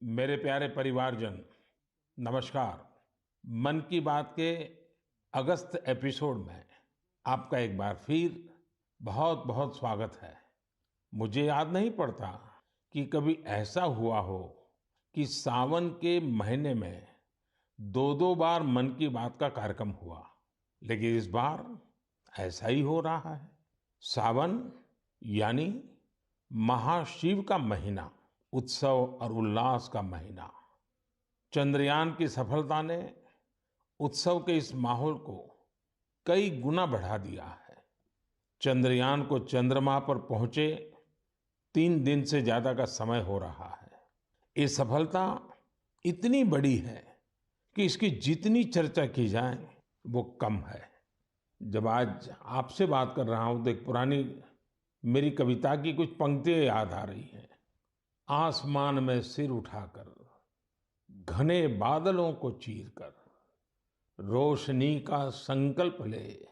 मेरे प्यारे परिवारजन, नमस्कार। मन की बात के अगस्त एपिसोड में आपका एक बार फिर बहुत-बहुत स्वागत है। मुझे याद नहीं पड़ता कि कभी ऐसा हुआ हो कि सावन के महीने में 2-2 बार मन की बात का कार्यक्रम हुआ। लेकिन इस बार ऐसा ही हो रहा है। सावन यानी महाशिव का महीना, उत्सव और उल्लास का महीना। चंद्रयान की सफलता ने उत्सव के इस माहौल को कई गुना बढ़ा दिया है। चंद्रयान को चंद्रमा पर पहुंचे 3 दिन से ज्यादा का समय हो रहा है। ये सफलता इतनी बड़ी है कि इसकी जितनी चर्चा की जाए वो कम है। जब आज आपसे बात कर रहा हूं तो एक पुरानी मेरी कविता की कुछ पंक्तियां याद आ रही हैं। आसमान में सिर उठाकर, घने बादलों को चीरकर, रोशनी का संकल्प ले,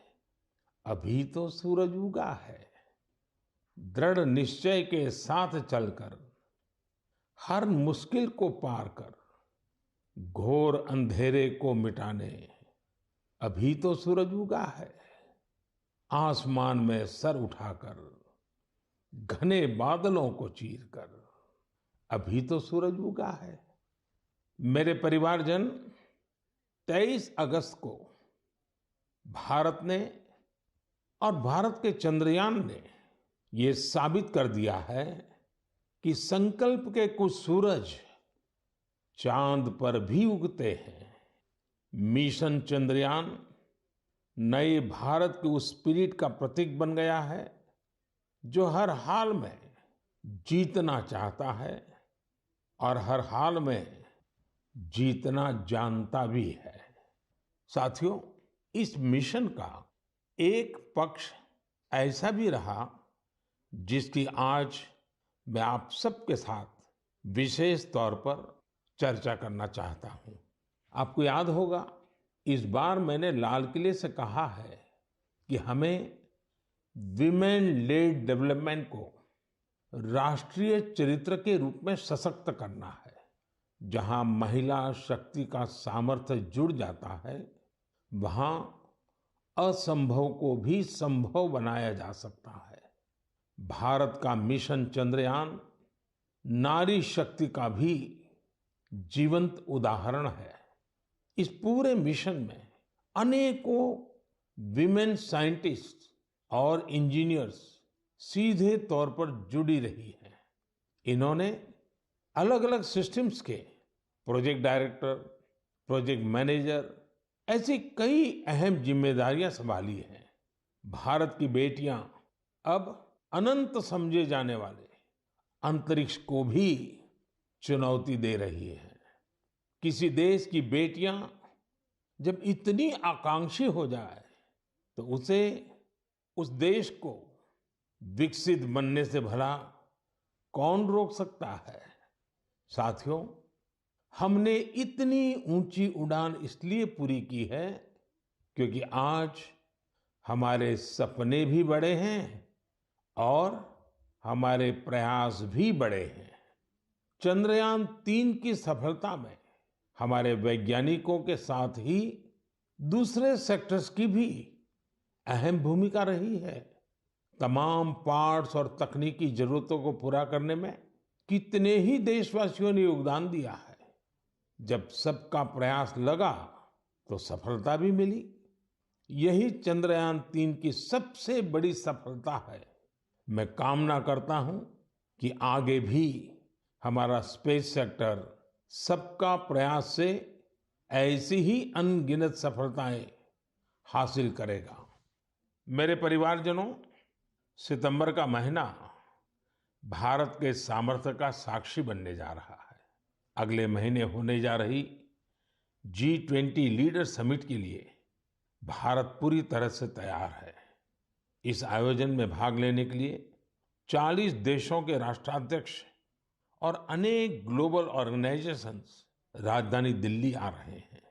अभी तो सूरज उगा है। दृढ़ निश्चय के साथ चलकर, हर मुश्किल को पार कर, घोर अंधेरे को मिटाने, अभी तो सूरज उगा है। आसमान में सर उठाकर, घने बादलों को चीरकर, अभी तो सूरज उगा है। मेरे परिवारजन, 23 अगस्त को भारत ने और भारत के चंद्रयान ने ये साबित कर दिया है कि संकल्प के कुछ सूरज चांद पर भी उगते हैं। मिशन चंद्रयान नए भारत के उस स्पिरिट का प्रतीक बन गया है जो हर हाल में जीतना चाहता है और हर हाल में जीतना जानता भी है। साथियों, इस मिशन का एक पक्ष ऐसा भी रहा जिसकी आज मैं आप सबके साथ विशेष तौर पर चर्चा करना चाहता हूं। आपको याद होगा, इस बार मैंने लाल किले से कहा है कि हमें विमेन लेड डेवलपमेंट को राष्ट्रीय चरित्र के रूप में सशक्त करना है। जहां महिला शक्ति का सामर्थ्य जुड़ जाता है, वहां असंभव को भी संभव बनाया जा सकता है। भारत का मिशन चंद्रयान नारी शक्ति का भी जीवंत उदाहरण है। इस पूरे मिशन में अनेकों विमेन साइंटिस्ट और इंजीनियर्स सीधे तौर पर जुड़ी रही हैं। इन्होंने अलग अलग सिस्टम्स के प्रोजेक्ट डायरेक्टर, प्रोजेक्ट मैनेजर, ऐसी कई अहम जिम्मेदारियां संभाली हैं। भारत की बेटियां अब अनंत समझे जाने वाले अंतरिक्ष को भी चुनौती दे रही हैं। किसी देश की बेटियां जब इतनी आकांक्षी हो जाए तो उसे, उस देश को विकसित बनने से भला कौन रोक सकता है। साथियों, हमने इतनी ऊंची उड़ान इसलिए पूरी की है क्योंकि आज हमारे सपने भी बड़े हैं और हमारे प्रयास भी बड़े हैं। चंद्रयान 3 की सफलता में हमारे वैज्ञानिकों के साथ ही दूसरे सेक्टर्स की भी अहम भूमिका रही है। तमाम पार्ट्स और तकनीकी जरूरतों को पूरा करने में कितने ही देशवासियों ने योगदान दिया है। जब सबका प्रयास लगा तो सफलता भी मिली। यही चंद्रयान 3 की सबसे बड़ी सफलता है। मैं कामना करता हूं कि आगे भी हमारा स्पेस सेक्टर सबका प्रयास से ऐसी ही अनगिनत सफलताएं हासिल करेगा। मेरे परिवारजनों, सितंबर का महीना भारत के सामर्थ्य का साक्षी बनने जा रहा है। अगले महीने होने जा रही G20 लीडर समिट के लिए भारत पूरी तरह से तैयार है। इस आयोजन में भाग लेने के लिए 40 देशों के राष्ट्राध्यक्ष और अनेक ग्लोबल ऑर्गेनाइजेशंस राजधानी दिल्ली आ रहे हैं।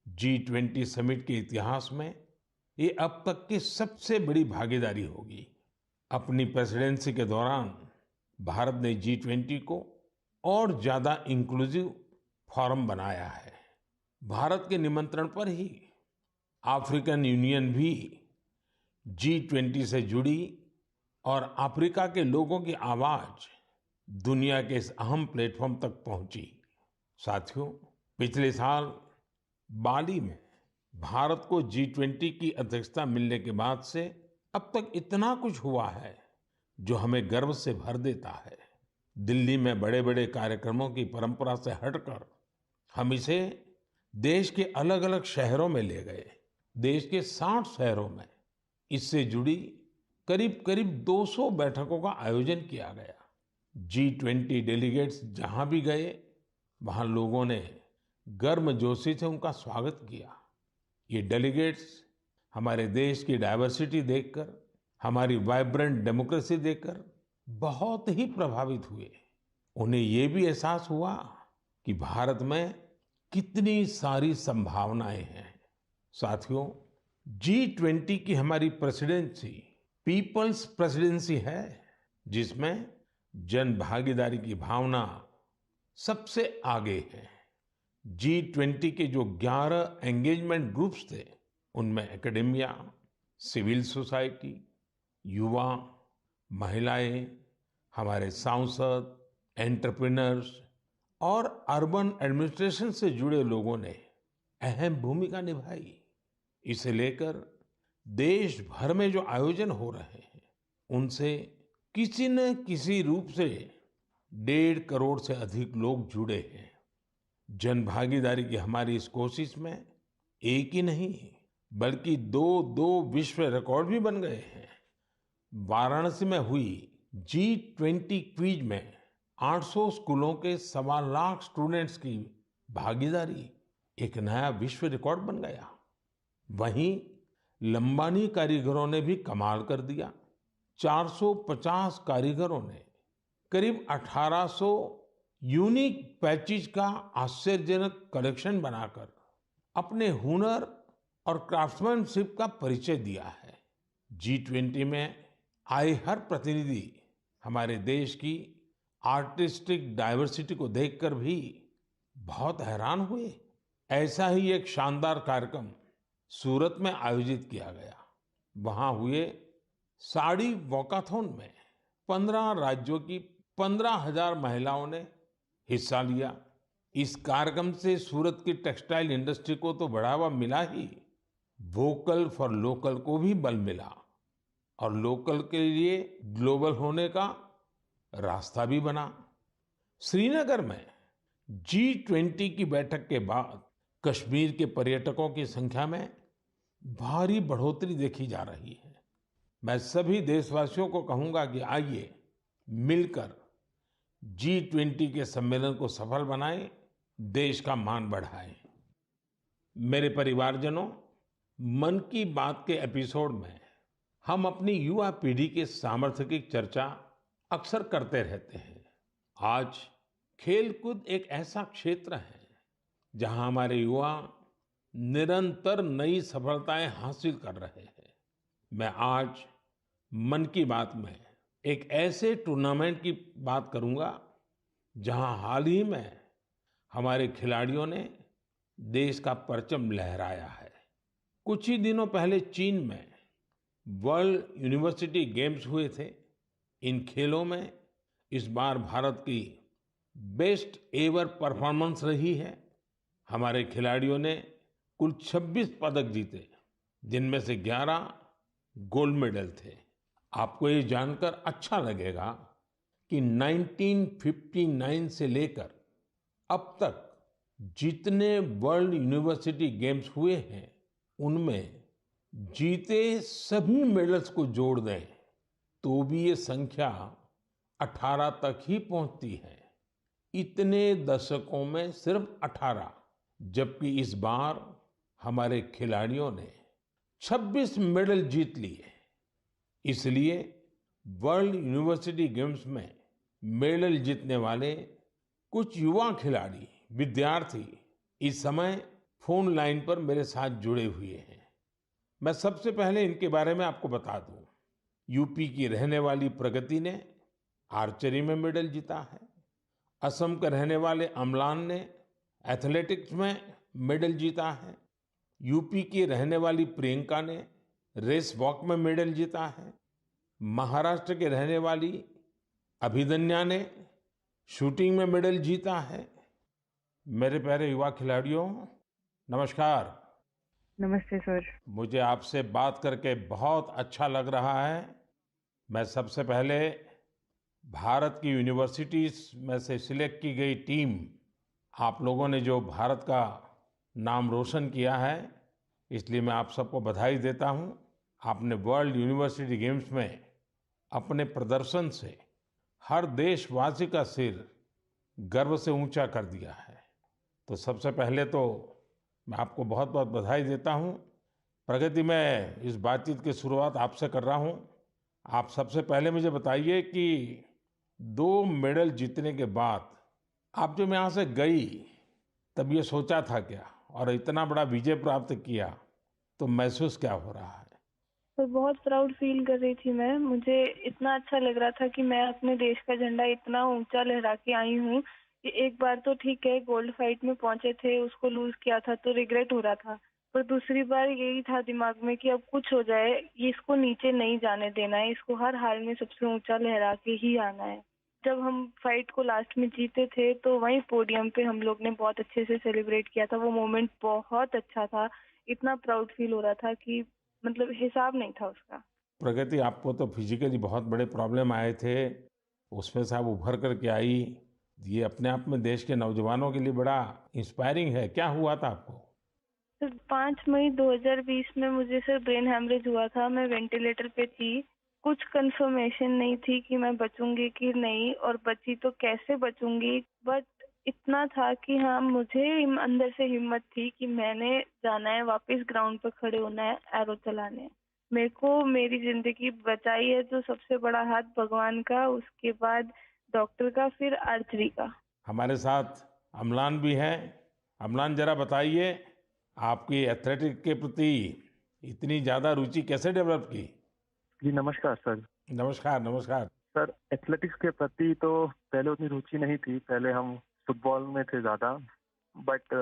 G20 समिट के इतिहास में ये अब तक की सबसे बड़ी भागीदारी होगी। अपनी प्रेसिडेंसी के दौरान भारत ने G20 को और ज्यादा इंक्लूसिव फोरम बनाया है। भारत के निमंत्रण पर ही अफ्रीकन यूनियन भी G20 से जुड़ी और अफ्रीका के लोगों की आवाज दुनिया के इस अहम प्लेटफॉर्म तक पहुंची। साथियों, पिछले साल बाली में भारत को G20 की अध्यक्षता मिलने के बाद से अब तक इतना कुछ हुआ है जो हमें गर्व से भर देता है। दिल्ली में बड़े बड़े कार्यक्रमों की परंपरा से हटकर हम इसे देश के अलग अलग शहरों में ले गए। देश के 60 शहरों में इससे जुड़ी करीब करीब 200 बैठकों का आयोजन किया गया। G20 डेलीगेट्स जहां भी गए वहां लोगों ने गर्मजोशी से उनका स्वागत किया। ये डेलीगेट्स हमारे देश की डाइवर्सिटी देखकर, हमारी वाइब्रेंट डेमोक्रेसी देखकर बहुत ही प्रभावित हुए। उन्हें ये भी एहसास हुआ कि भारत में कितनी सारी संभावनाएं हैं। साथियों, G20 की हमारी प्रेसिडेंसी पीपल्स प्रेसिडेंसी है, जिसमें जन भागीदारी की भावना सबसे आगे है। G20 के जो 11 एंगेजमेंट ग्रुप्स थे, उनमें एकेडेमिया, सिविल सोसाइटी, युवा, महिलाएं, हमारे सांसद, एंटरप्रेन्योर्स और अर्बन एडमिनिस्ट्रेशन से जुड़े लोगों ने अहम भूमिका निभाई। इसे लेकर देश भर में जो आयोजन हो रहे हैं, उनसे किसी न किसी रूप से 1.5 करोड़ से अधिक लोग जुड़े हैं। जन भागीदारी की हमारी इस कोशिश में एक ही नहीं बल्कि दो विश्व रिकॉर्ड भी बन गए हैं। वाराणसी में हुई G20 क्विज में 800 स्कूलों के 1.25 लाख स्टूडेंट्स की भागीदारी एक नया विश्व रिकॉर्ड बन गया। वहीं लंबानी कारीगरों ने भी कमाल कर दिया। 450 कारीगरों ने करीब 1800 यूनिक पैचेज का आश्चर्यजनक कलेक्शन बनाकर अपने हुनर और क्राफ्ट्समैनशिप का परिचय दिया है। G20 में आए हर प्रतिनिधि हमारे देश की आर्टिस्टिक डाइवर्सिटी को देखकर भी बहुत हैरान हुए। ऐसा ही एक शानदार कार्यक्रम सूरत में आयोजित किया गया। वहां हुए साड़ी वॉकाथॉन में 15 राज्यों की 15,000 महिलाओं ने हिस्सा लिया। इस कार्यक्रम से सूरत की टेक्सटाइल इंडस्ट्री को तो बढ़ावा मिला ही, वोकल फॉर लोकल को भी बल मिला और लोकल के लिए ग्लोबल होने का रास्ता भी बना। श्रीनगर में G20 की बैठक के बाद कश्मीर के पर्यटकों की संख्या में भारी बढ़ोतरी देखी जा रही है। मैं सभी देशवासियों को कहूंगा कि आइए मिलकर G20 के सम्मेलन को सफल बनाएं, देश का मान बढ़ाएं। मेरे परिवारजनों, मन की बात के एपिसोड में हम अपनी युवा पीढ़ी के सामर्थ्य की चर्चा अक्सर करते रहते हैं। आज खेलकूद एक ऐसा क्षेत्र है जहां हमारे युवा निरंतर नई सफलताएं हासिल कर रहे हैं। मैं आज मन की बात में एक ऐसे टूर्नामेंट की बात करूंगा जहां हाल ही में हमारे खिलाड़ियों ने देश का परचम लहराया है। कुछ ही दिनों पहले चीन में वर्ल्ड यूनिवर्सिटी गेम्स हुए थे। इन खेलों में इस बार भारत की बेस्ट एवर परफॉर्मेंस रही है। हमारे खिलाड़ियों ने कुल 26 पदक जीते, जिनमें से 11 गोल्ड मेडल थे। आपको ये जानकर अच्छा लगेगा कि 1959 से लेकर अब तक जितने वर्ल्ड यूनिवर्सिटी गेम्स हुए हैं, उनमें जीते सभी मेडल्स को जोड़ दें तो भी ये संख्या 18 तक ही पहुंचती है। इतने दशकों में सिर्फ 18, जबकि इस बार हमारे खिलाड़ियों ने 26 मेडल जीत लिए। इसलिए वर्ल्ड यूनिवर्सिटी गेम्स में मेडल जीतने वाले कुछ युवा खिलाड़ी, विद्यार्थी इस समय फोन लाइन पर मेरे साथ जुड़े हुए हैं। मैं सबसे पहले इनके बारे में आपको बता दूं। यूपी की रहने वाली प्रगति ने आर्चरी में मेडल जीता है। असम के रहने वाले अम्लान ने एथलेटिक्स में मेडल जीता है। यूपी की रहने वाली प्रियंका ने रेस वॉक में मेडल जीता है। महाराष्ट्र के रहने वाली अभिदन्या ने शूटिंग में मेडल जीता है। मेरे प्यारे युवा खिलाड़ियों, नमस्कार। नमस्ते सर। मुझे आपसे बात करके बहुत अच्छा लग रहा है। मैं सबसे पहले भारत की यूनिवर्सिटीज में से सिलेक्ट की गई टीम, आप लोगों ने जो भारत का नाम रोशन किया है, इसलिए मैं आप सबको बधाई देता हूं। आपने वर्ल्ड यूनिवर्सिटी गेम्स में अपने प्रदर्शन से हर देशवासी का सिर गर्व से ऊंचा कर दिया है। तो सबसे पहले तो मैं आपको बहुत बहुत बधाई देता हूं। प्रगति, मैं इस बातचीत की शुरुआत आपसे कर रहा हूं। आप सबसे पहले मुझे बताइए कि 2 मेडल जीतने के बाद आप जब यहाँ से गई, तब ये सोचा था क्या, और इतना बड़ा विजय प्राप्त किया तो महसूस क्या हो रहा है? तो बहुत प्राउड फील कर रही थी मैं। मुझे इतना अच्छा लग रहा था कि मैं अपने देश का झंडा इतना ऊंचा लहरा के आई हूँ कि एक बार तो ठीक है गोल्ड फाइट में पहुंचे थे, उसको लूज किया था तो रिग्रेट हो रहा था, पर दूसरी बार यही था दिमाग में कि अब कुछ हो जाए, ये इसको नीचे नहीं जाने देना है, इसको हर हाल में सबसे ऊंचा लहरा के ही आना है। जब हम फाइट को लास्ट में जीते थे तो वहीं पोडियम पे हम लोग ने बहुत अच्छे से सेलिब्रेट किया था। वो मोमेंट बहुत अच्छा था। इतना प्राउड फील हो रहा था कि मतलब हिसाब नहीं था उसका। प्रगति, आपको तो फिजिकली बहुत बड़े प्रॉब्लम आए थे, उसमें से आप उभर करके आई। ये अपने आप में देश के नौजवानों के लिए बड़ा इंस्पायरिंग है। क्या हुआ था आपको? तो 5 मई 2020 में मुझे सर ब्रेन हैमरेज हुआ था। मैं वेंटिलेटर पे थी। कुछ कंफर्मेशन नहीं थी कि मैं बचूंगी कि नहीं, और बची तो कैसे बचूंगी, बट इतना था कि हाँ, मुझे अंदर से हिम्मत थी कि मैंने जाना है, वापस ग्राउंड पर खड़े होना है, एरो चलाने हैं। मेरे को मेरी जिंदगी बचाई है जो सबसे बड़ा हाथ भगवान का, उसके बाद डॉक्टर का, फिर आर्चरी का। हमारे साथ अम्लान भी हैं। अम्लान, जरा बताइए, आपकी एथलेटिक के प्रति इतनी ज्यादा रुचि कैसे डेवलप की? जी नमस्कार सर। नमस्कार, नमस्कार। सर एथलेटिक्स के प्रति तो पहले उतनी रुचि नहीं थी, पहले हम फुटबॉल में थे ज़्यादा। बट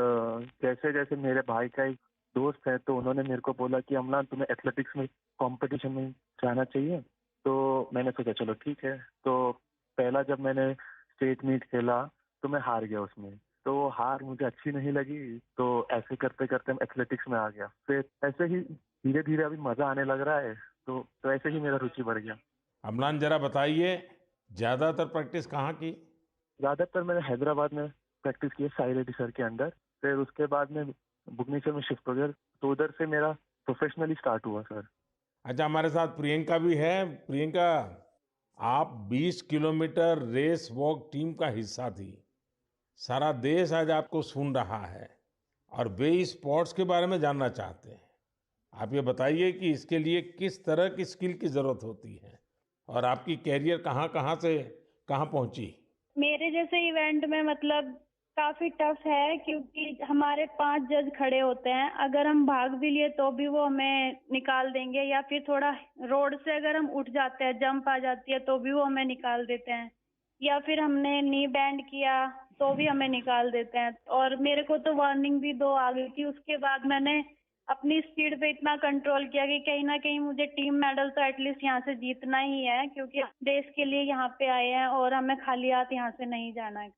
जैसे जैसे मेरे भाई का एक दोस्त है तो उन्होंने मेरे को बोला कि अमलान तुम्हें एथलेटिक्स में कंपटीशन में जाना चाहिए। तो मैंने सोचा चलो ठीक है। तो पहला जब मैंने स्टेट मीट खेला तो मैं हार गया उसमें। तो हार मुझे अच्छी नहीं लगी, तो ऐसे करते करते मैं एथलेटिक्स में आ गया। फिर ऐसे ही धीरे धीरे अभी मज़ा आने लग रहा है, तो ऐसे ही मेरा रुचि बढ़ गया। अम्लान, जरा बताइए, ज्यादातर प्रैक्टिस कहाँ की? ज़्यादातर मैंने हैदराबाद में प्रैक्टिस की है, साई रेड्डी सर के अंडर। फिर उसके बाद में भुवनेश्वर में शिफ्ट हो गया, तो उधर से मेरा प्रोफेशनली स्टार्ट हुआ सर। अच्छा, हमारे साथ प्रियंका भी है। प्रियंका, आप 20 किलोमीटर रेस वॉक टीम का हिस्सा थी। सारा देश आज आपको सुन रहा है और वे इस स्पोर्ट्स के बारे में जानना चाहते हैं। आप ये बताइए कि इसके लिए किस तरह की स्किल की जरूरत होती है, और आपकी कैरियर कहाँ कहाँ से कहाँ पहुंची? मेरे जैसे इवेंट में मतलब काफी टफ है, क्योंकि हमारे 5 जज खड़े होते हैं। अगर हम भाग भी लिए तो भी वो हमें निकाल देंगे, या फिर थोड़ा रोड से अगर हम उठ जाते हैं, जंप आ जाती है तो भी वो हमें निकाल देते हैं, या फिर हमने नी बैंड किया तो भी हमें निकाल देते हैं। और मेरे को तो वार्निंग भी 2 आ गई थी। उसके बाद मैंने अपनी स्पीड पे इतना कंट्रोल किया कि कहीं ना कहीं मुझे टीम मेडल तो एटलीस्ट यहाँ से जीतना ही है, क्योंकि हम देश के लिए यहाँ पे आए हैं और हमें खाली हाथ यहाँ से नहीं जाना है।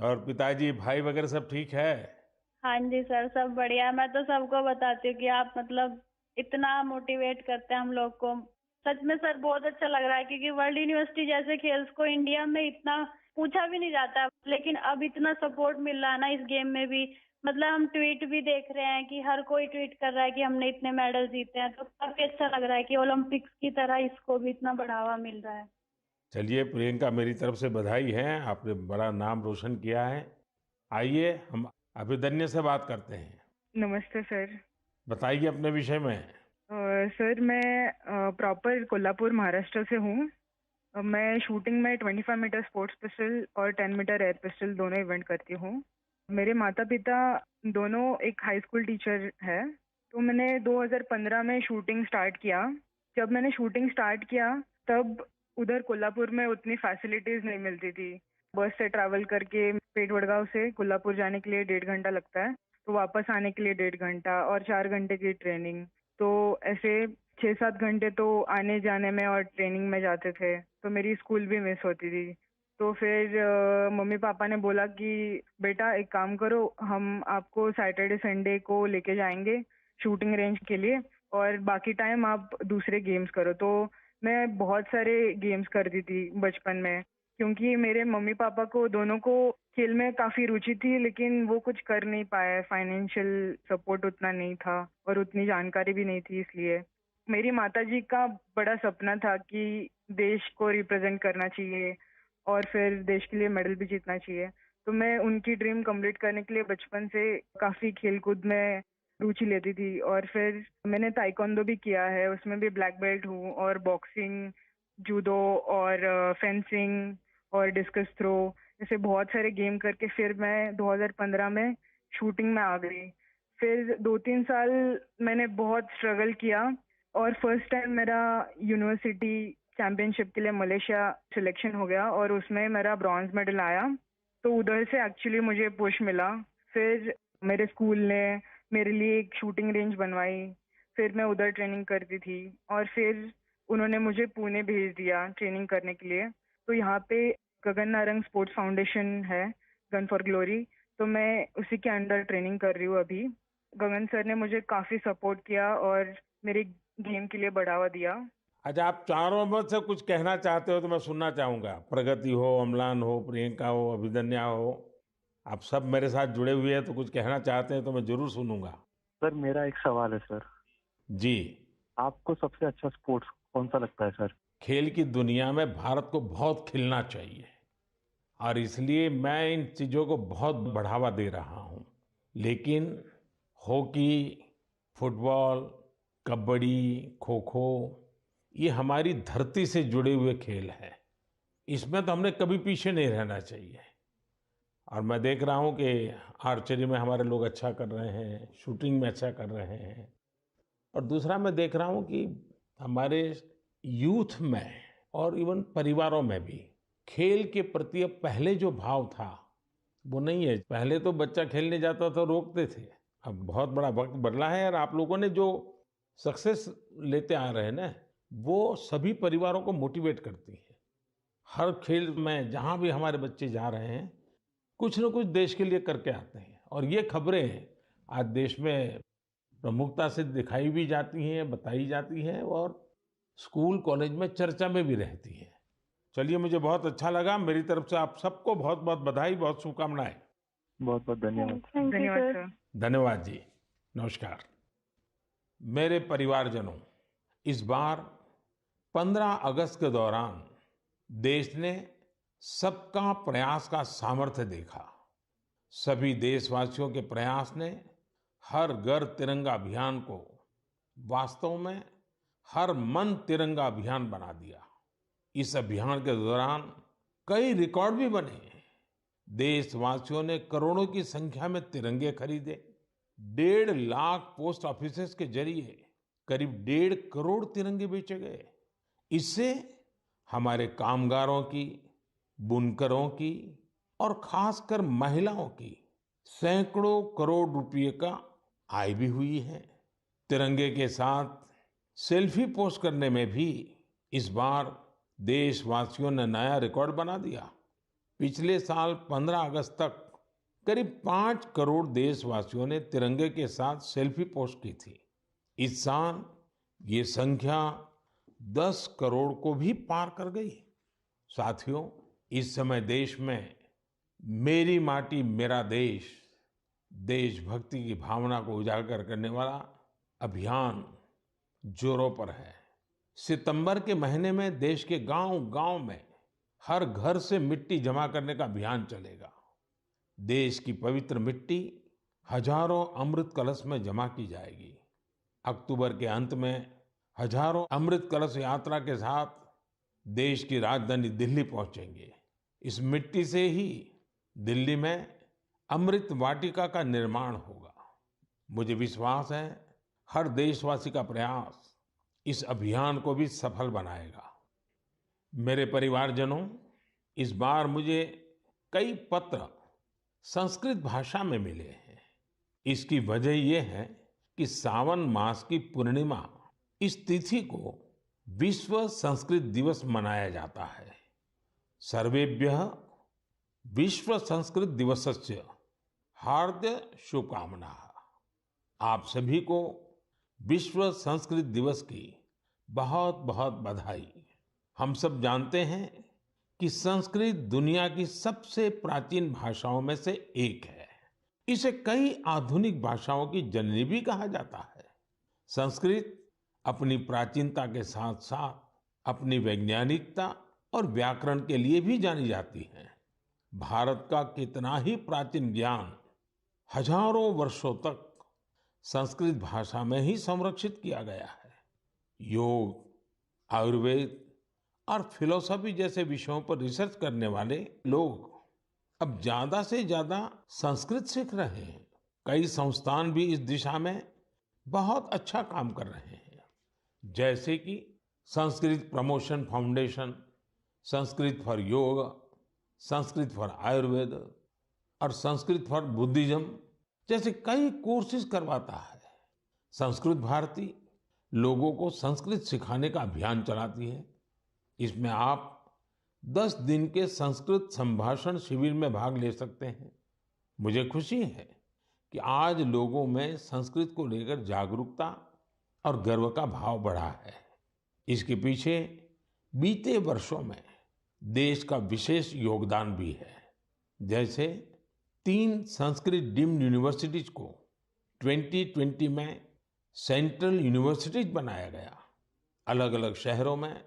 और पिताजी, भाई वगैरह सब ठीक है? हाँ जी सर, सब बढ़िया। मैं तो सबको बताती हूँ कि आप मतलब इतना मोटिवेट करते हैं हम लोग को। सच में सर बहुत अच्छा लग रहा है, क्योंकि वर्ल्ड यूनिवर्सिटी जैसे खेल्स को इंडिया में इतना पूछा भी नहीं जाता, लेकिन अब इतना सपोर्ट मिल रहा है ना इस गेम में भी। मतलब हम ट्वीट भी देख रहे हैं कि हर कोई ट्वीट कर रहा है कि हमने इतने मेडल जीते हैं, तो काफी अच्छा लग रहा है कि ओलंपिक्स की तरह इसको भी इतना बढ़ावा मिल रहा है। चलिए प्रियंका, मेरी तरफ से बधाई है, आपने बड़ा नाम रोशन किया है। आइए हम अभिदन्य से बात करते हैं। नमस्ते सर। बताइए अपने विषय में। सर मैं प्रॉपर कोल्हापुर महाराष्ट्र से हूँ। मैं शूटिंग में 25 मीटर स्पोर्ट्स पिस्टल और 10 मीटर एयर पिस्टल दोनों इवेंट करती हूँ। मेरे माता पिता दोनों एक हाई स्कूल टीचर है। तो मैंने 2015 में शूटिंग स्टार्ट किया। जब मैंने शूटिंग स्टार्ट किया तब उधर कोल्हापुर में उतनी फैसिलिटीज नहीं मिलती थी। बस से ट्रैवल करके पेट वडगांव से कोल्हापुर जाने के लिए 1.5 घंटा लगता है, तो वापस आने के लिए 1.5 घंटा और 4 घंटे की ट्रेनिंग। तो ऐसे 6-7 घंटे तो आने जाने में और ट्रेनिंग में जाते थे, तो मेरी स्कूल भी मिस होती थी। तो फिर मम्मी पापा ने बोला कि बेटा एक काम करो, हम आपको सैटरडे संडे को लेके जाएंगे शूटिंग रेंज के लिए और बाकी टाइम आप दूसरे गेम्स करो। तो मैं बहुत सारे गेम्स करती थी बचपन में, क्योंकि मेरे मम्मी पापा को दोनों को खेल में काफी रुचि थी, लेकिन वो कुछ कर नहीं पाए, फाइनेंशियल सपोर्ट उतना नहीं था और उतनी जानकारी भी नहीं थी। इसलिए मेरी माताजी का बड़ा सपना था कि देश को रिप्रेजेंट करना चाहिए और फिर देश के लिए मेडल भी जीतना चाहिए। तो मैं उनकी ड्रीम कंप्लीट करने के लिए बचपन से काफी खेलकूद में रुचि लेती थी और फिर मैंने ताइक्वांडो भी किया है, उसमें भी ब्लैक बेल्ट हूँ और बॉक्सिंग, जूडो और फेंसिंग और डिस्कस थ्रो, ऐसे बहुत सारे गेम करके फिर मैं 2015 में शूटिंग में आ गई। फिर 2-3 साल मैंने बहुत स्ट्रगल किया और फर्स्ट टाइम मेरा यूनिवर्सिटी चैंपियनशिप के लिए मलेशिया सिलेक्शन हो गया और उसमें मेरा ब्रॉन्ज मेडल आया। तो उधर से एक्चुअली मुझे पुश मिला। फिर मेरे स्कूल ने मेरे लिए एक शूटिंग रेंज बनवाई, फिर मैं उधर ट्रेनिंग करती थी और फिर उन्होंने मुझे पुणे भेज दिया ट्रेनिंग करने के लिए। तो यहाँ पे गगन नारंग स्पोर्ट्स फाउंडेशन है, गन फॉर ग्लोरी, तो मैं उसी के अंडर ट्रेनिंग कर रही हूँ अभी। गगन सर ने मुझे काफी सपोर्ट किया और मेरे गेम के लिए बढ़ावा दिया। अच्छा, आप चारों में से कुछ कहना चाहते हो तो मैं सुनना चाहूंगा। प्रगति हो, अम्लान हो, प्रियंका हो, अभिदन्या हो, आप सब मेरे साथ जुड़े हुए हैं तो कुछ कहना चाहते हैं तो मैं जरूर सुनूंगा। सर मेरा एक सवाल है सर, जी। आपको सबसे अच्छा स्पोर्ट्स कौन सा लगता है सर? खेल की दुनिया में भारत को बहुत खिलना चाहिए और इसलिए मैं इन चीजों को बहुत बढ़ावा दे रहा हूँ। लेकिन हॉकी, फुटबॉल, कबड्डी, खो खो, ये हमारी धरती से जुड़े हुए खेल हैं। इसमें तो हमने कभी पीछे नहीं रहना चाहिए। और मैं देख रहा हूँ कि आर्चरी में हमारे लोग अच्छा कर रहे हैं, शूटिंग में अच्छा कर रहे हैं। और दूसरा मैं देख रहा हूँ कि हमारे यूथ में और इवन परिवारों में भी खेल के प्रति अब पहले जो भाव था वो नहीं है। पहले तो बच्चा खेलने जाता था रोकते थे, अब बहुत बड़ा वक्त बदला है और आप लोगों ने जो सक्सेस लेते आ रहे हैं ना, वो सभी परिवारों को मोटिवेट करती है। हर खेल में जहाँ भी हमारे बच्चे जा रहे हैं कुछ न कुछ देश के लिए करके आते हैं और ये खबरें आज देश में प्रमुखता से दिखाई भी जाती हैं, बताई जाती हैं और स्कूल कॉलेज में चर्चा में भी रहती हैं। चलिए, मुझे बहुत अच्छा लगा। मेरी तरफ से आप सबको बहुत बहुत बधाई, बहुत शुभकामनाएं। बहुत बहुत धन्यवाद। थैंक यू धन्यवाद सर। सर। धन्यवाद जी। नमस्कार। मेरे परिवारजनों, इस बार 15 अगस्त के दौरान देश ने सबका प्रयास का सामर्थ्य देखा। सभी देशवासियों के प्रयास ने हर घर तिरंगा अभियान को वास्तव में हर मन तिरंगा अभियान बना दिया। इस अभियान के दौरान कई रिकॉर्ड भी बने। देशवासियों ने करोड़ों की संख्या में तिरंगे खरीदे। 1.5 लाख पोस्ट ऑफिसेस के जरिए करीब 1.5 करोड़ तिरंगे बेचे गए। इससे हमारे कामगारों की, बुनकरों की और खासकर महिलाओं की सैकड़ों करोड़ रुपए का आय भी हुई है। तिरंगे के साथ सेल्फी पोस्ट करने में भी इस बार देशवासियों ने नया रिकॉर्ड बना दिया। पिछले साल 15 अगस्त तक करीब 5 करोड़ देशवासियों ने तिरंगे के साथ सेल्फी पोस्ट की थी। इस साल ये संख्या 10 करोड़ को भी पार कर गई। साथियों, इस समय देश में मेरी माटी मेरा देश, देशभक्ति की भावना को उजागर करने वाला अभियान जोरों पर है। सितंबर के महीने में देश के गांव-गांव में हर घर से मिट्टी जमा करने का अभियान चलेगा। देश की पवित्र मिट्टी हजारों अमृत कलश में जमा की जाएगी। अक्टूबर के अंत में हजारों अमृत कलश यात्रा के साथ देश की राजधानी दिल्ली पहुंचेंगे। इस मिट्टी से ही दिल्ली में अमृत वाटिका का निर्माण होगा। मुझे विश्वास है हर देशवासी का प्रयास इस अभियान को भी सफल बनाएगा। मेरे परिवारजनों, इस बार मुझे कई पत्र संस्कृत भाषा में मिले हैं। इसकी वजह ये है कि सावन मास की पूर्णिमा इस तिथि को विश्व संस्कृत दिवस मनाया जाता है। सर्वेभ्यः विश्व संस्कृत दिवसस्य हार्दिक शुभकामनाः। आप सभी को विश्व संस्कृत दिवस की बहुत बहुत बधाई। हम सब जानते हैं कि संस्कृत दुनिया की सबसे प्राचीन भाषाओं में से एक है। इसे कई आधुनिक भाषाओं की जननी भी कहा जाता है। संस्कृत अपनी प्राचीनता के साथ साथ अपनी वैज्ञानिकता और व्याकरण के लिए भी जानी जाती है। भारत का कितना ही प्राचीन ज्ञान हजारों वर्षों तक संस्कृत भाषा में ही संरक्षित किया गया है। योग, आयुर्वेद और फिलॉसफी जैसे विषयों पर रिसर्च करने वाले लोग अब ज्यादा से ज्यादा संस्कृत सीख रहे हैं। कई संस्थान भी इस दिशा में बहुत अच्छा काम कर रहे हैं, जैसे कि Sanskrit promotion foundation, Sanskrit for योग, संस्कृत फॉर आयुर्वेद और संस्कृत फॉर बुद्धिज्म जैसे कई कोर्सेज करवाता है। संस्कृत भारती लोगों को संस्कृत सिखाने का अभियान चलाती है। इसमें आप 10 दिन के संस्कृत संभाषण शिविर में भाग ले सकते हैं। मुझे खुशी है कि आज लोगों में संस्कृत को लेकर जागरूकता और गर्व का भाव बढ़ा है। इसके पीछे बीते वर्षों में देश का विशेष योगदान भी है। जैसे 3 संस्कृत डीम्ड यूनिवर्सिटीज को 2020 में सेंट्रल यूनिवर्सिटीज बनाया गया। अलग अलग शहरों में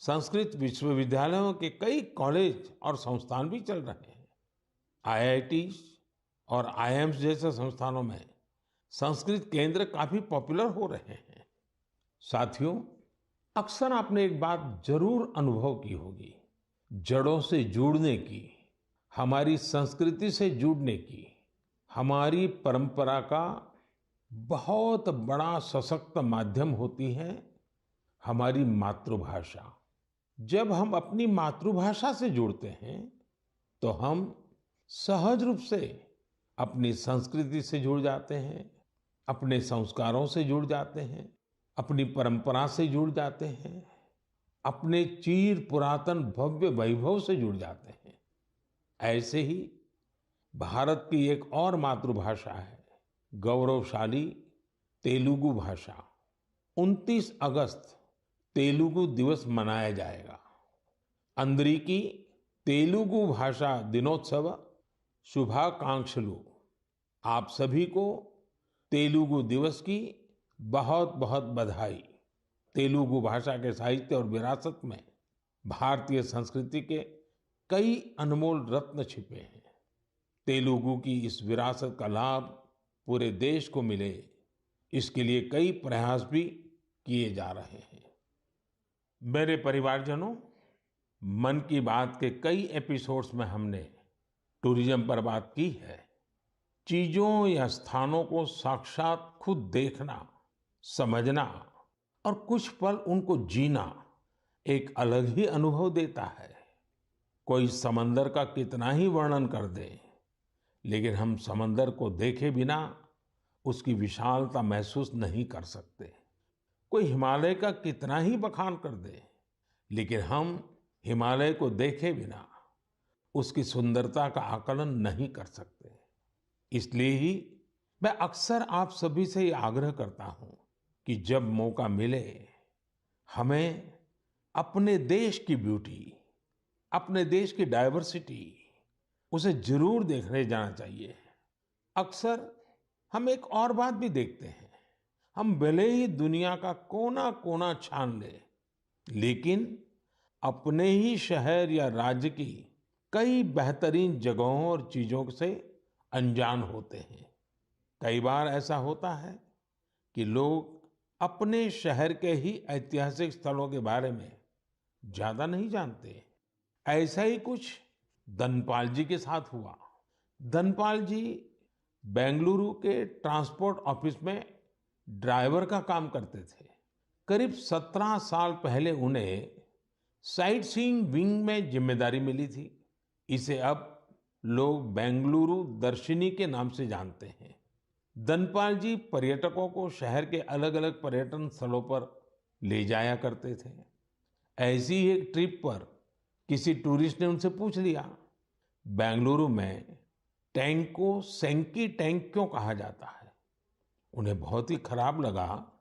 संस्कृत विश्वविद्यालयों के कई कॉलेज और संस्थान भी चल रहे हैं। आईआईटीज और आईआईएम्स जैसे संस्थानों में संस्कृत केंद्र काफी पॉपुलर हो रहे हैं। साथियों, अक्सर आपने एक बात जरूर अनुभव की होगी, जड़ों से जुड़ने की, हमारी संस्कृति से जुड़ने की, हमारी परंपरा का बहुत बड़ा सशक्त माध्यम होती है हमारी मातृभाषा। जब हम अपनी मातृभाषा से जुड़ते हैं तो हम सहज रूप से अपनी संस्कृति से जुड़ जाते हैं, अपने संस्कारों से जुड़ जाते हैं, अपनी परंपरा से जुड़ जाते हैं, अपने चीर पुरातन भव्य वैभव से जुड़ जाते हैं। ऐसे ही भारत की एक और मातृभाषा है, गौरवशाली तेलुगु भाषा। 29 अगस्त तेलुगु दिवस मनाया जाएगा। अंदरिकी तेलुगु भाषा दिनोत्सव शुभाकांक्षलु। आप सभी को तेलुगु दिवस की बहुत बहुत बधाई। तेलुगु भाषा के साहित्य और विरासत में भारतीय संस्कृति के कई अनमोल रत्न छिपे हैं। तेलुगु की इस विरासत का लाभ पूरे देश को मिले, इसके लिए कई प्रयास भी किए जा रहे हैं। मेरे परिवारजनों, मन की बात के कई एपिसोड्स में हमने टूरिज्म पर बात की है। चीजों या स्थानों को साक्षात खुद देखना, समझना और कुछ पल उनको जीना एक अलग ही अनुभव देता है। कोई समंदर का कितना ही वर्णन कर दे, लेकिन हम समंदर को देखे बिना उसकी विशालता महसूस नहीं कर सकते। कोई हिमालय का कितना ही बखान कर दे, लेकिन हम हिमालय को देखे बिना उसकी सुंदरता का आकलन नहीं कर सकते। इसलिए ही मैं अक्सर आप सभी से ये आग्रह करता हूं कि जब मौका मिले हमें अपने देश की ब्यूटी, अपने देश की डाइवर्सिटी, उसे जरूर देखने जाना चाहिए। अक्सर हम एक और बात भी देखते हैं, हम भले ही दुनिया का कोना कोना छान ले, लेकिन अपने ही शहर या राज्य की कई बेहतरीन जगहों और चीजों से अनजान होते हैं। कई बार ऐसा होता है कि लोग अपने शहर के ही ऐतिहासिक स्थलों के बारे में ज्यादा नहीं जानते। ऐसा ही कुछ धनपाल जी के साथ हुआ। धनपाल जी बेंगलुरु के ट्रांसपोर्ट ऑफिस में ड्राइवर का काम करते थे। करीब 17 साल पहले उन्हें साइट सीइंग विंग में जिम्मेदारी मिली थी। इसे अब लोग बेंगलुरु दर्शिनी के नाम से जानते हैं। धनपाल जी पर्यटकों को शहर के अलग-अलग पर्यटन स्थलों पर ले जाया करते थे। ऐसी ही एक ट्रिप पर किसी टूरिस्ट ने उनसे पूछ लिया, बेंगलुरु में टैंक को सेंकी टैंक क्यों कहा जाता है? उन्हें बहुत ही खराब लगा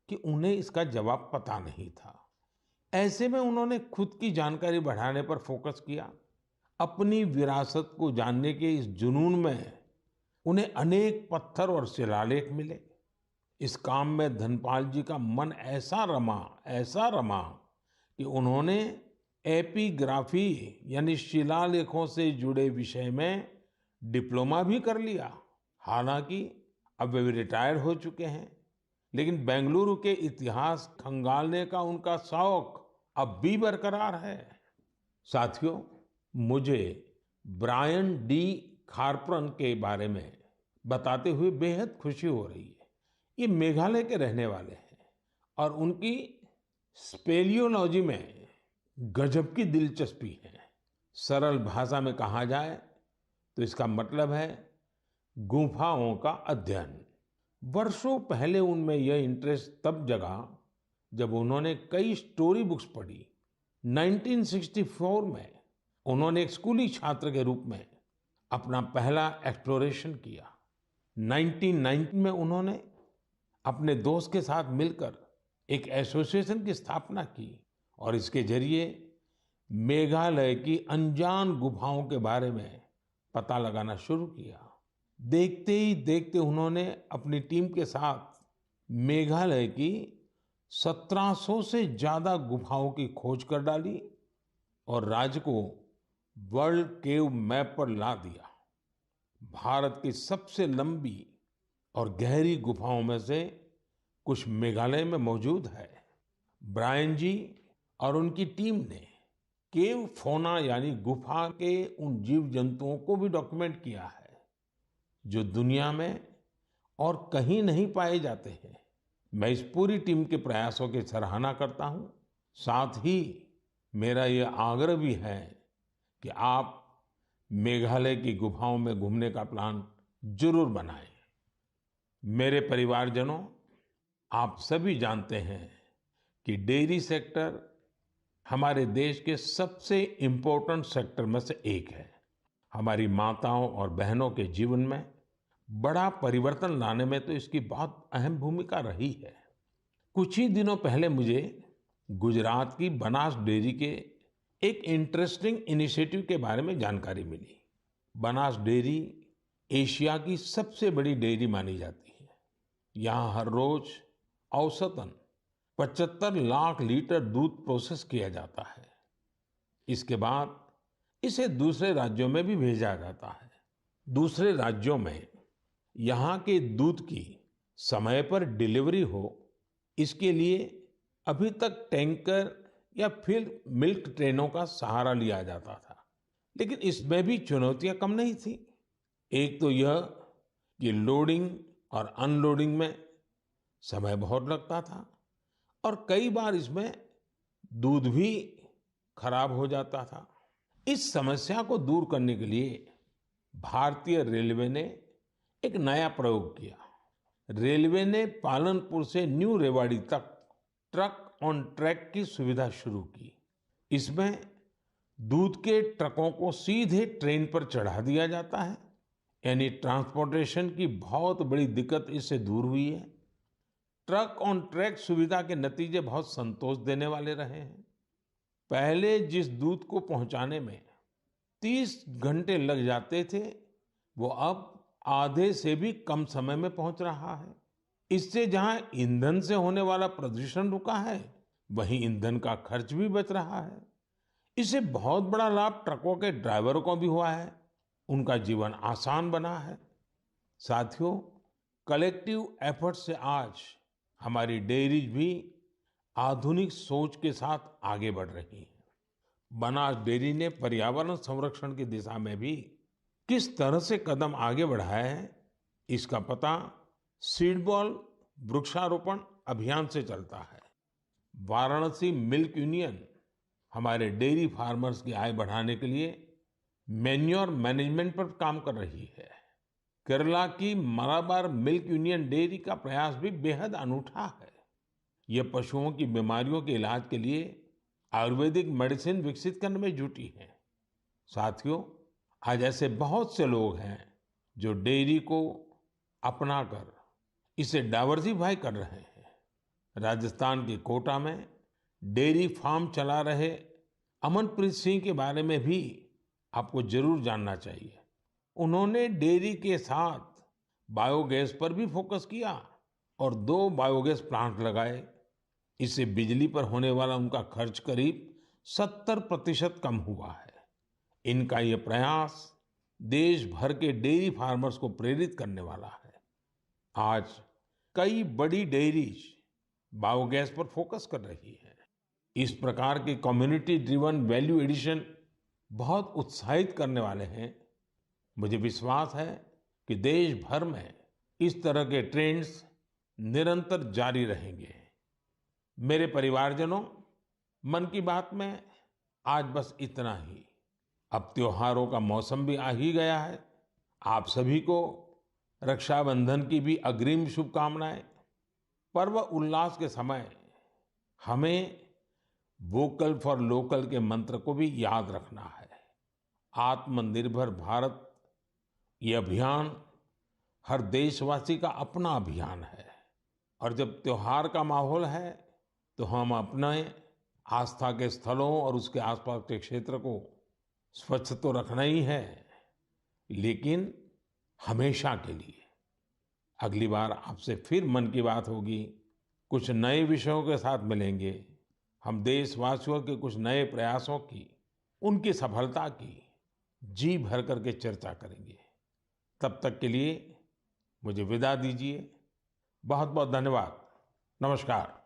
कि उन्हें इसका जवाब पता नहीं था। ऐसे में उन्होंने खुद की जानकारी बढ़ाने पर फोकस किया। अपनी विरासत को जानने के इस जुनून में उन्हें अनेक पत्थर और शिलालेख मिले। इस काम में धनपाल जी का मन ऐसा रमा कि उन्होंने एपिग्राफी यानी शिलालेखों से जुड़े विषय में डिप्लोमा भी कर लिया। हालांकि अब वे रिटायर हो चुके हैं, लेकिन बेंगलुरु के इतिहास खंगालने का उनका शौक अब भी बरकरार है। साथियों, मुझे ब्रायन डी खारप्रन के बारे में बताते हुए बेहद खुशी हो रही है। ये मेघालय के रहने वाले हैं और उनकी स्पेलियोलॉजी में गजब की दिलचस्पी है। सरल भाषा में कहा जाए तो इसका मतलब है गुफाओं का अध्ययन। वर्षों पहले उनमें यह इंटरेस्ट तब जगा जब उन्होंने कई स्टोरी बुक्स पढ़ी। 1964 में उन्होंने एक स्कूली छात्र के रूप में अपना पहला एक्सप्लोरेशन किया। 1990 में उन्होंने अपने दोस्त के साथ मिलकर एक एसोसिएशन की स्थापना की और इसके जरिए मेघालय की अनजान गुफाओं के बारे में पता लगाना शुरू किया। देखते ही देखते उन्होंने अपनी टीम के साथ मेघालय की 1700 से ज्यादा गुफाओं की खोज कर डाली और राज्य को वर्ल्ड केव मैप पर ला दिया। भारत की सबसे लंबी और गहरी गुफाओं में से कुछ मेघालय में मौजूद है। ब्रायन जी और उनकी टीम ने केव फौना यानी गुफा के उन जीव जंतुओं को भी डॉक्यूमेंट किया है जो दुनिया में और कहीं नहीं पाए जाते हैं। मैं इस पूरी टीम के प्रयासों की सराहना करता हूं। साथ ही मेरा ये आग्रह भी है कि आप मेघालय की गुफाओं में घूमने का प्लान जरूर बनाएं। मेरे परिवारजनों, आप सभी जानते हैं कि डेयरी सेक्टर हमारे देश के सबसे इम्पोर्टेंट सेक्टर में से एक है। हमारी माताओं और बहनों के जीवन में बड़ा परिवर्तन लाने में तो इसकी बहुत अहम भूमिका रही है। कुछ ही दिनों पहले मुझे गुजरात की बनास डेयरी के एक इंटरेस्टिंग इनिशिएटिव के बारे में जानकारी मिली। बनास डेयरी एशिया की सबसे बड़ी डेयरी मानी जाती है। यहाँ हर रोज औसतन 75 लाख लीटर दूध प्रोसेस किया जाता है। इसके बाद इसे दूसरे राज्यों में भी भेजा जाता है। दूसरे राज्यों में यहाँ के दूध की समय पर डिलीवरी हो, इसके लिए अभी तक टैंकर या फिर मिल्क ट्रेनों का सहारा लिया जाता था, लेकिन इसमें भी चुनौतियां कम नहीं थी। एक तो यह कि लोडिंग और अनलोडिंग में समय बहुत लगता था और कई बार इसमें दूध भी खराब हो जाता था। इस समस्या को दूर करने के लिए भारतीय रेलवे ने एक नया प्रयोग किया। रेलवे ने पालनपुर से न्यू रेवाड़ी तक ट्रक ऑन ट्रैक की सुविधा शुरू की। इसमें दूध के ट्रकों को सीधे ट्रेन पर चढ़ा दिया जाता है, यानी ट्रांसपोर्टेशन की बहुत बड़ी दिक्कत इससे दूर हुई है। ट्रक ऑन ट्रैक सुविधा के नतीजे बहुत संतोष देने वाले रहे हैं। पहले जिस दूध को पहुंचाने में 30 घंटे लग जाते थे, वो अब आधे से भी कम समय में पहुंच रहा है। इससे जहां ईंधन से होने वाला प्रदूषण रुका है, वहीं ईंधन का खर्च भी बच रहा है। इससे बहुत बड़ा लाभ ट्रकों के ड्राइवरों को भी हुआ है। उनका जीवन आसान बना है। साथियों, कलेक्टिव एफर्ट से आज हमारी डेयरीज भी आधुनिक सोच के साथ आगे बढ़ रही हैं। बनास डेयरी ने पर्यावरण संरक्षण की दिशा में भी किस तरह से कदम आगे बढ़ाया है, इसका पता सीडबॉल वृक्षारोपण अभियान से चलता है। वाराणसी मिल्क यूनियन हमारे डेयरी फार्मर्स की आय बढ़ाने के लिए मैन्योर मैनेजमेंट पर काम कर रही है। केरला की मलाबार मिल्क यूनियन डेयरी का प्रयास भी बेहद अनूठा है। ये पशुओं की बीमारियों के इलाज के लिए आयुर्वेदिक मेडिसिन विकसित करने में जुटी है। साथियों, आज ऐसे बहुत से लोग हैं जो डेयरी को अपनाकर इसे डाइवर्सिफाई कर रहे हैं। राजस्थान के कोटा में डेयरी फार्म चला रहे अमनप्रीत सिंह के बारे में भी आपको जरूर जानना चाहिए। उन्होंने डेयरी के साथ बायोगैस पर भी फोकस किया और 2 बायोगैस प्लांट लगाए। इससे बिजली पर होने वाला उनका खर्च करीब 70% कम हुआ है। इनका ये प्रयास देश भर के डेयरी फार्मर्स को प्रेरित करने वाला है। आज कई बड़ी डेयरीज बायोगैस पर फोकस कर रही है। इस प्रकार के कम्युनिटी ड्रिवन वैल्यू एडिशन बहुत उत्साहित करने वाले हैं। मुझे विश्वास है कि देश भर में इस तरह के ट्रेंड्स निरंतर जारी रहेंगे। मेरे परिवारजनों, मन की बात में आज बस इतना ही। अब त्योहारों का मौसम भी आ ही गया है। आप सभी को रक्षाबंधन की भी अग्रिम शुभकामनाएं। पर्व उल्लास के समय हमें वोकल फॉर लोकल के मंत्र को भी याद रखना है। आत्मनिर्भर भारत ये अभियान हर देशवासी का अपना अभियान है। और जब त्योहार का माहौल है तो हम अपने आस्था के स्थलों और उसके आसपास के क्षेत्र को स्वच्छ तो रखना ही है, लेकिन हमेशा के लिए। अगली बार आपसे फिर मन की बात होगी, कुछ नए विषयों के साथ मिलेंगे। हम देशवासियों के कुछ नए प्रयासों की, उनकी सफलता की जी भर करके चर्चा करेंगे। तब तक के लिए मुझे विदा दीजिए। बहुत बहुत धन्यवाद। नमस्कार।